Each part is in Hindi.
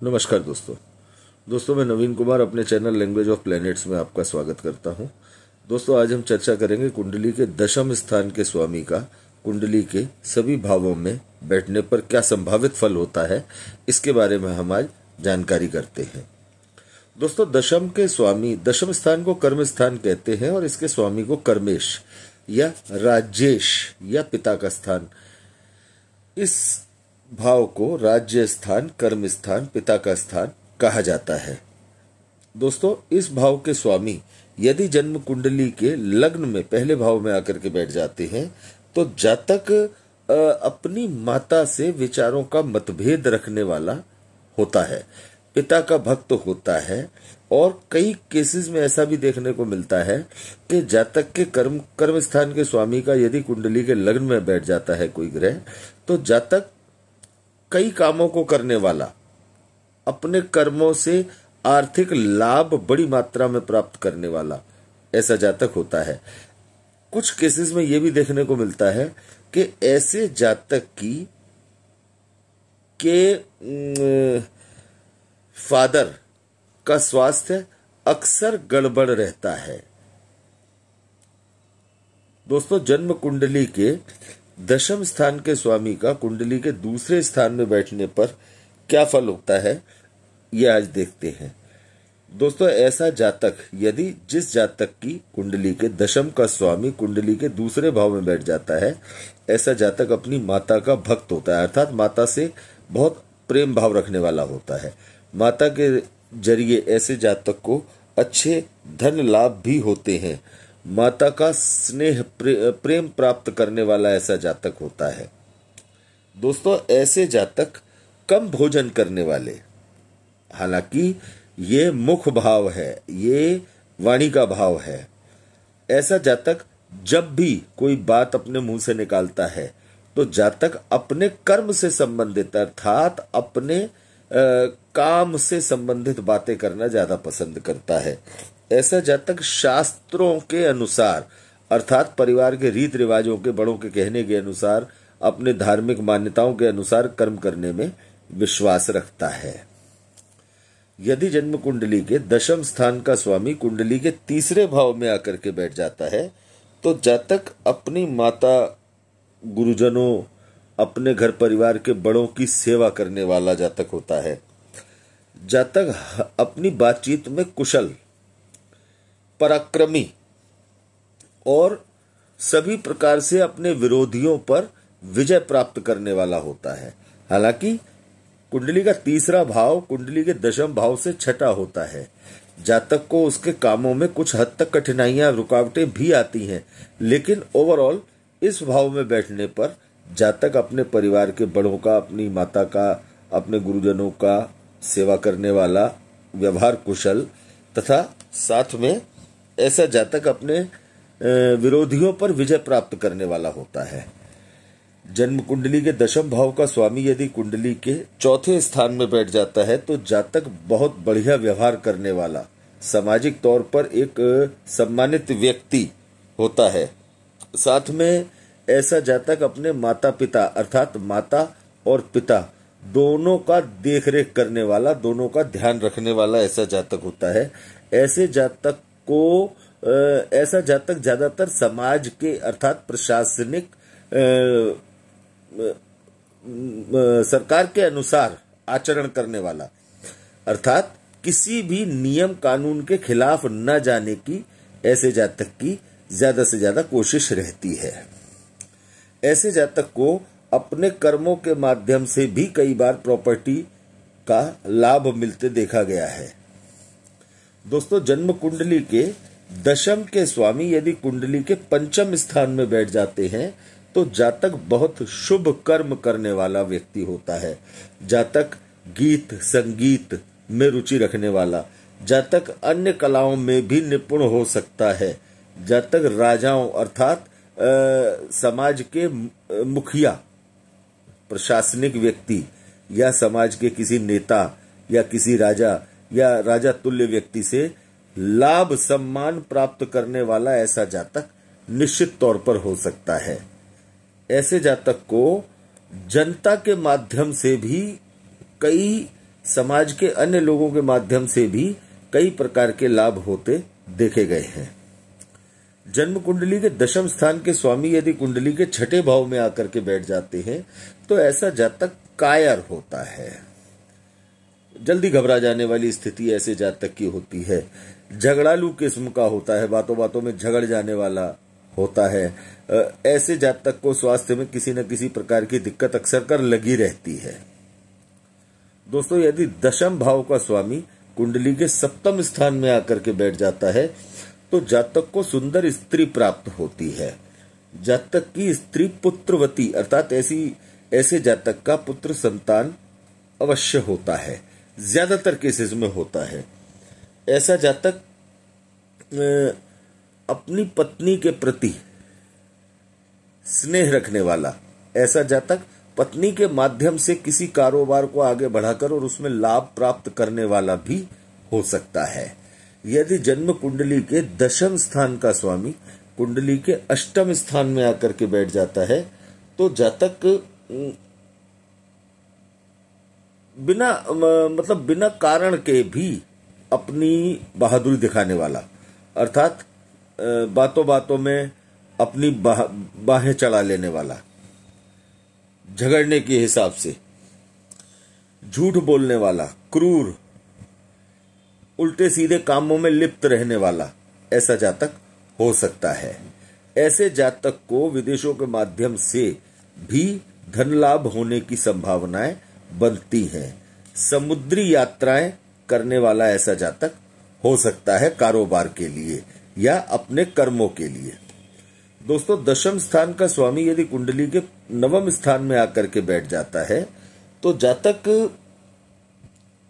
नमस्कार दोस्तों मैं नवीन कुमार अपने चैनल लैंग्वेज ऑफ प्लैनेट्स में आपका स्वागत करता हूं। दोस्तों आज हम चर्चा करेंगे कुंडली के दशम स्थान के स्वामी का कुंडली के सभी भावों में बैठने पर क्या संभावित फल होता है, इसके बारे में हम आज जानकारी करते हैं। दोस्तों दशम के स्वामी, दशम स्थान को कर्म स्थान कहते हैं और इसके स्वामी को कर्मेश या राजेश या पिता का स्थान, इस भाव को राज्य स्थान, कर्म स्थान, पिता का स्थान कहा जाता है। दोस्तों इस भाव के स्वामी यदि जन्म कुंडली के लग्न में पहले भाव में आकर के बैठ जाते हैं तो जातक अपनी माता से विचारों का मतभेद रखने वाला होता है, पिता का भक्त होता है और कई केसेस में ऐसा भी देखने को मिलता है कि जातक के कर्म स्थान के स्वामी का यदि कुंडली के लग्न में बैठ जाता है कोई ग्रह, तो जातक कई कामों को करने वाला, अपने कर्मों से आर्थिक लाभ बड़ी मात्रा में प्राप्त करने वाला ऐसा जातक होता है। कुछ केसेस में यह भी देखने को मिलता है कि ऐसे जातक के फादर का स्वास्थ्य अक्सर गड़बड़ रहता है। दोस्तों जन्म कुंडली के दशम स्थान के स्वामी का कुंडली के दूसरे स्थान में बैठने पर क्या फल होता है, यह आज देखते हैं। दोस्तों ऐसा जातक, यदि जिस जातक की कुंडली के दशम का स्वामी कुंडली के दूसरे भाव में बैठ जाता है, ऐसा जातक अपनी माता का भक्त होता है, अर्थात माता से बहुत प्रेम भाव रखने वाला होता है। माता के जरिए ऐसे जातक को अच्छे धन लाभ भी होते हैं। माता का स्नेह प्रेम प्राप्त करने वाला ऐसा जातक होता है। दोस्तों ऐसे जातक कम भोजन करने वाले, हालांकि ये मुख भाव है, ये वाणी का भाव है, ऐसा जातक जब भी कोई बात अपने मुंह से निकालता है तो जातक अपने कर्म से संबंधित अर्थात अपने काम से संबंधित बातें करना ज्यादा पसंद करता है। ऐसा जातक शास्त्रों के अनुसार अर्थात परिवार के रीत रिवाजों के बड़ों के कहने के अनुसार, अपने धार्मिक मान्यताओं के अनुसार कर्म करने में विश्वास रखता है। यदि जन्म कुंडली के दशम स्थान का स्वामी कुंडली के तीसरे भाव में आकर के बैठ जाता है तो जातक अपनी माता, गुरुजनों, अपने घर परिवार के बड़ों की सेवा करने वाला जातक होता है। जातक अपनी बातचीत में कुशल, पराक्रमी और सभी प्रकार से अपने विरोधियों पर विजय प्राप्त करने वाला होता है। हालांकि कुंडली का तीसरा भाव कुंडली के दशम भाव से छठा होता है। जातक को उसके कामों में कुछ हद तक कठिनाइयां, रुकावटें भी आती हैं, लेकिन ओवरऑल इस भाव में बैठने पर जातक अपने परिवार के बड़ों का, अपनी माता का, अपने गुरुजनों का सेवा करने वाला, व्यवहार कुशल तथा साथ में ऐसा जातक अपने विरोधियों पर विजय प्राप्त करने वाला होता है। जन्म कुंडली के दशम भाव का स्वामी यदि कुंडली के चौथे स्थान में बैठ जाता है तो जातक बहुत बढ़िया व्यवहार करने वाला, सामाजिक तौर पर एक सम्मानित व्यक्ति होता है। साथ में ऐसा जातक अपने माता पिता अर्थात माता और पिता दोनों का देखरेख करने वाला, दोनों का ध्यान रखने वाला ऐसा जातक होता है। ऐसा जातक ज्यादातर समाज के अर्थात प्रशासनिक सरकार के अनुसार आचरण करने वाला, अर्थात किसी भी नियम कानून के खिलाफ न जाने की ऐसे जातक की ज्यादा से ज्यादा कोशिश रहती है। ऐसे जातक को अपने कर्मों के माध्यम से भी कई बार प्रॉपर्टी का लाभ मिलते देखा गया है। दोस्तों जन्म कुंडली के दशम के स्वामी यदि कुंडली के पंचम स्थान में बैठ जाते हैं तो जातक बहुत शुभ कर्म करने वाला व्यक्ति होता है। जातक गीत संगीत में रुचि रखने वाला, जातक अन्य कलाओं में भी निपुण हो सकता है। जातक राजाओं अर्थात समाज के मुखिया, प्रशासनिक व्यक्ति या समाज के किसी नेता या किसी राजा या राजा तुल्य व्यक्ति से लाभ सम्मान प्राप्त करने वाला ऐसा जातक निश्चित तौर पर हो सकता है। ऐसे जातक को जनता के माध्यम से भी कई समाज के अन्य लोगों के माध्यम से भी कई प्रकार के लाभ होते देखे गए हैं। जन्म कुंडली के दशम स्थान के स्वामी यदि कुंडली के छठे भाव में आकर के बैठ जाते हैं तो ऐसा जातक कायर होता है। जल्दी घबरा जाने वाली स्थिति ऐसे जातक की होती है। झगड़ालू किस्म का होता है, बातों बातों में झगड़ जाने वाला होता है। ऐसे जातक को स्वास्थ्य में किसी न किसी प्रकार की दिक्कत अक्सर कर लगी रहती है। दोस्तों, यदि दशम भाव का स्वामी कुंडली के सप्तम स्थान में आकर के बैठ जाता है तो जातक को सुंदर स्त्री प्राप्त होती है। जातक की स्त्री पुत्रवती अर्थात ऐसे जातक का पुत्र संतान अवश्य होता है, ज्यादातर केसेस में होता है। ऐसा जातक अपनी पत्नी के प्रति स्नेह रखने वाला, ऐसा जातक पत्नी के माध्यम से किसी कारोबार को आगे बढ़ाकर और उसमें लाभ प्राप्त करने वाला भी हो सकता है। यदि जन्म कुंडली के दशम स्थान का स्वामी कुंडली के अष्टम स्थान में आकर के बैठ जाता है तो जातक बिना कारण के भी अपनी बहादुरी दिखाने वाला, अर्थात बातों बातों में अपनी बाहें चढ़ा लेने वाला, झगड़ने के हिसाब से झूठ बोलने वाला, क्रूर, उल्टे सीधे कामों में लिप्त रहने वाला ऐसा जातक हो सकता है। ऐसे जातक को विदेशों के माध्यम से भी धन लाभ होने की संभावनाएं बनती हैं। समुद्री यात्राएं करने वाला ऐसा जातक हो सकता है कारोबार के लिए या अपने कर्मों के लिए। दोस्तों, दशम स्थान का स्वामी यदि कुंडली के नवम स्थान में आकर के बैठ जाता है तो जातक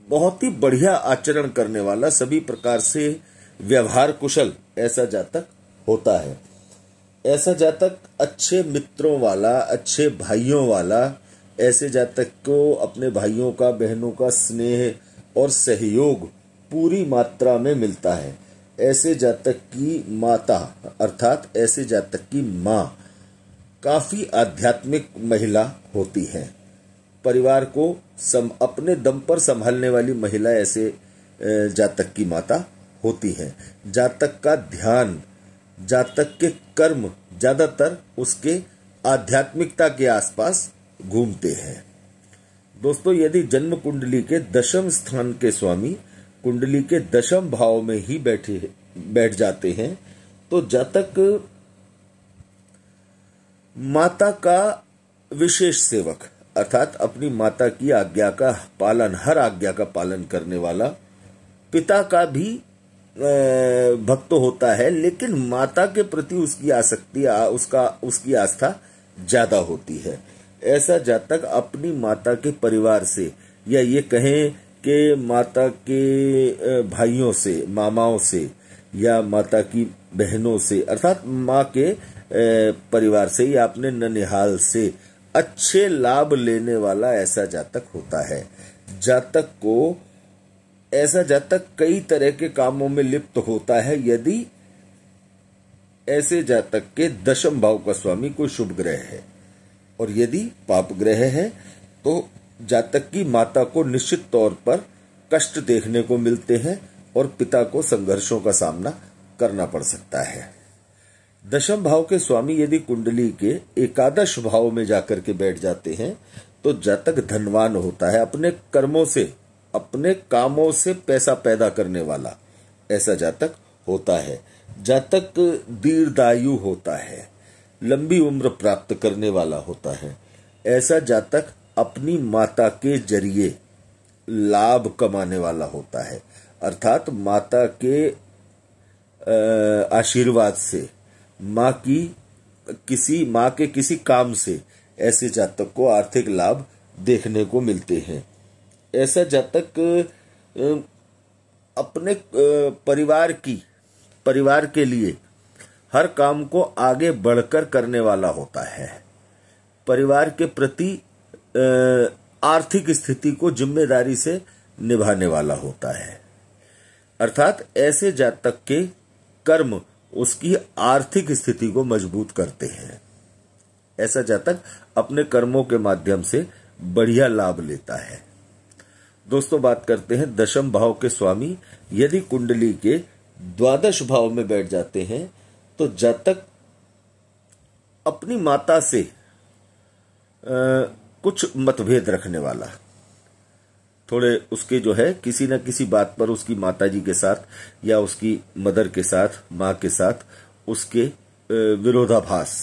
बहुत ही बढ़िया आचरण करने वाला, सभी प्रकार से व्यवहार कुशल ऐसा जातक होता है। ऐसा जातक अच्छे मित्रों वाला, अच्छे भाइयों वाला, ऐसे जातक को अपने भाइयों का, बहनों का स्नेह और सहयोग पूरी मात्रा में मिलता है। ऐसे जातक की माता अर्थात ऐसे जातक की माँ काफी आध्यात्मिक महिला होती है। परिवार को अपने दम पर संभालने वाली महिला ऐसे जातक की माता होती है। जातक का ध्यान, जातक के कर्म ज्यादातर उसके आध्यात्मिकता के आसपास घूमते हैं। दोस्तों, यदि जन्म कुंडली के दशम स्थान के स्वामी कुंडली के दशम भाव में ही बैठ जाते हैं तो जातक माता का विशेष सेवक अर्थात अपनी माता की आज्ञा का पालन, हर आज्ञा का पालन करने वाला, पिता का भी भक्त होता है, लेकिन माता के प्रति उसकी आसक्ति, उसकी आस्था ज्यादा होती है। ऐसा जातक अपनी माता के परिवार से या ये कहें कि माता के भाइयों से, मामाओं से या माता की बहनों से अर्थात माँ के परिवार से या अपने ननिहाल से अच्छे लाभ लेने वाला ऐसा जातक होता है। ऐसा जातक कई तरह के कामों में लिप्त होता है यदि ऐसे जातक के दशम भाव का स्वामी कोई शुभ ग्रह है, और यदि पाप ग्रह है तो जातक की माता को निश्चित तौर पर कष्ट देखने को मिलते हैं और पिता को संघर्षों का सामना करना पड़ सकता है। दशम भाव के स्वामी यदि कुंडली के एकादश भाव में जाकर के बैठ जाते हैं तो जातक धनवान होता है, अपने कर्मों से, अपने कामों से पैसा पैदा करने वाला ऐसा जातक होता है। जातक दीर्घायु होता है, लंबी उम्र प्राप्त करने वाला होता है। ऐसा जातक अपनी माता के जरिए लाभ कमाने वाला होता है, अर्थात माता के आशीर्वाद से, माँ के किसी काम से ऐसे जातक को आर्थिक लाभ देखने को मिलते हैं। ऐसा जातक अपने परिवार के लिए हर काम को आगे बढ़कर करने वाला होता है। परिवार के प्रति आर्थिक स्थिति को जिम्मेदारी से निभाने वाला होता है, अर्थात ऐसे जातक के कर्म उसकी आर्थिक स्थिति को मजबूत करते हैं। ऐसा जातक अपने कर्मों के माध्यम से बढ़िया लाभ लेता है। दोस्तों बात करते हैं दशम भाव के स्वामी यदि कुंडली के द्वादश भाव में बैठ जाते हैं तो जातक अपनी माता से कुछ मतभेद रखने वाला, थोड़े उसके जो है किसी न किसी बात पर उसकी माताजी के साथ या उसकी मदर के साथ, माँ के साथ उसके विरोधाभास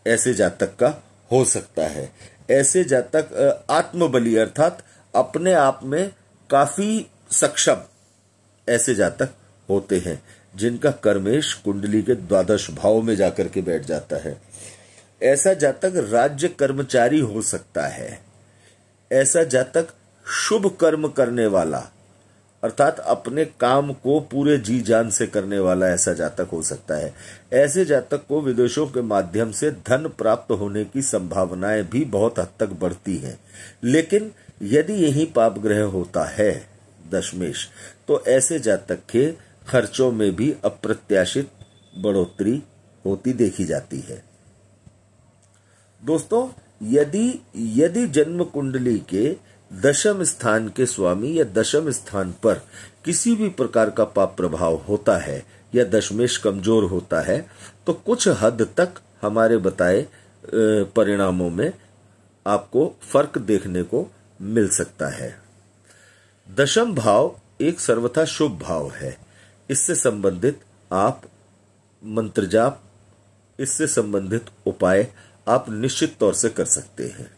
ऐसे जातक का हो सकता है। ऐसे जातक आत्मबली अर्थात अपने आप में काफी सक्षम ऐसे जातक होते हैं जिनका कर्मेश कुंडली के द्वादश भाव में जाकर के बैठ जाता है। ऐसा जातक राज्य कर्मचारी हो सकता है। ऐसा जातक शुभ कर्म करने वाला अर्थात अपने काम को पूरे जी जान से करने वाला ऐसा जातक हो सकता है। ऐसे जातक को विदेशों के माध्यम से धन प्राप्त होने की संभावनाएं भी बहुत हद तक बढ़ती हैं। लेकिन यदि यही पाप ग्रह होता है दशमेश, तो ऐसे जातक के खर्चों में भी अप्रत्याशित बढ़ोतरी होती देखी जाती है। दोस्तों यदि जन्म कुंडली के दशम स्थान के स्वामी या दशम स्थान पर किसी भी प्रकार का पाप प्रभाव होता है या दशमेश कमजोर होता है तो कुछ हद तक हमारे बताए परिणामों में आपको फर्क देखने को मिल सकता है। दशम भाव एक सर्वथा शुभ भाव है। इससे संबंधित आप मंत्र जाप, इससे संबंधित उपाय आप निश्चित तौर से कर सकते हैं।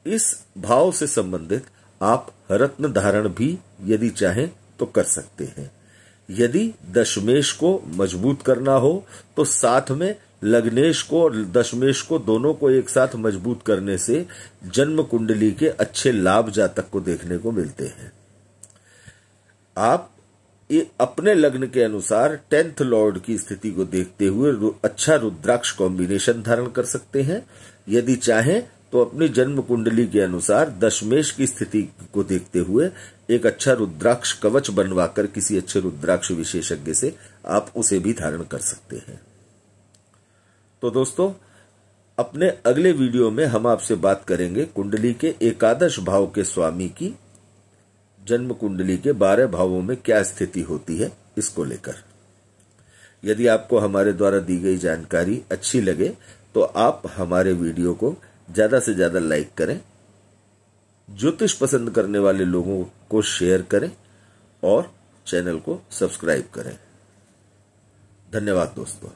इस भाव से संबंधित आप रत्न धारण भी यदि चाहें तो कर सकते हैं। यदि दशमेश को मजबूत करना हो तो साथ में लग्नेश को और दशमेश को दोनों को एक साथ मजबूत करने से जन्म कुंडली के अच्छे लाभ जातक को देखने को मिलते हैं। आप अपने लग्न के अनुसार 10th लॉर्ड की स्थिति को देखते हुए अच्छा रुद्राक्ष कॉम्बिनेशन धारण कर सकते हैं। यदि चाहें तो अपनी जन्म कुंडली के अनुसार दशमेश की स्थिति को देखते हुए एक अच्छा रुद्राक्ष कवच बनवाकर किसी अच्छे रुद्राक्ष विशेषज्ञ से आप उसे भी धारण कर सकते हैं। तो दोस्तों अपने अगले वीडियो में हम आपसे बात करेंगे कुंडली के एकादश भाव के स्वामी की जन्म कुंडली के 12 भावों में क्या स्थिति होती है इसको लेकर। यदि आपको हमारे द्वारा दी गई जानकारी अच्छी लगे तो आप हमारे वीडियो को ज्यादा से ज्यादा लाइक करें, ज्योतिष पसंद करने वाले लोगों को शेयर करें और चैनल को सब्सक्राइब करें। धन्यवाद दोस्तों।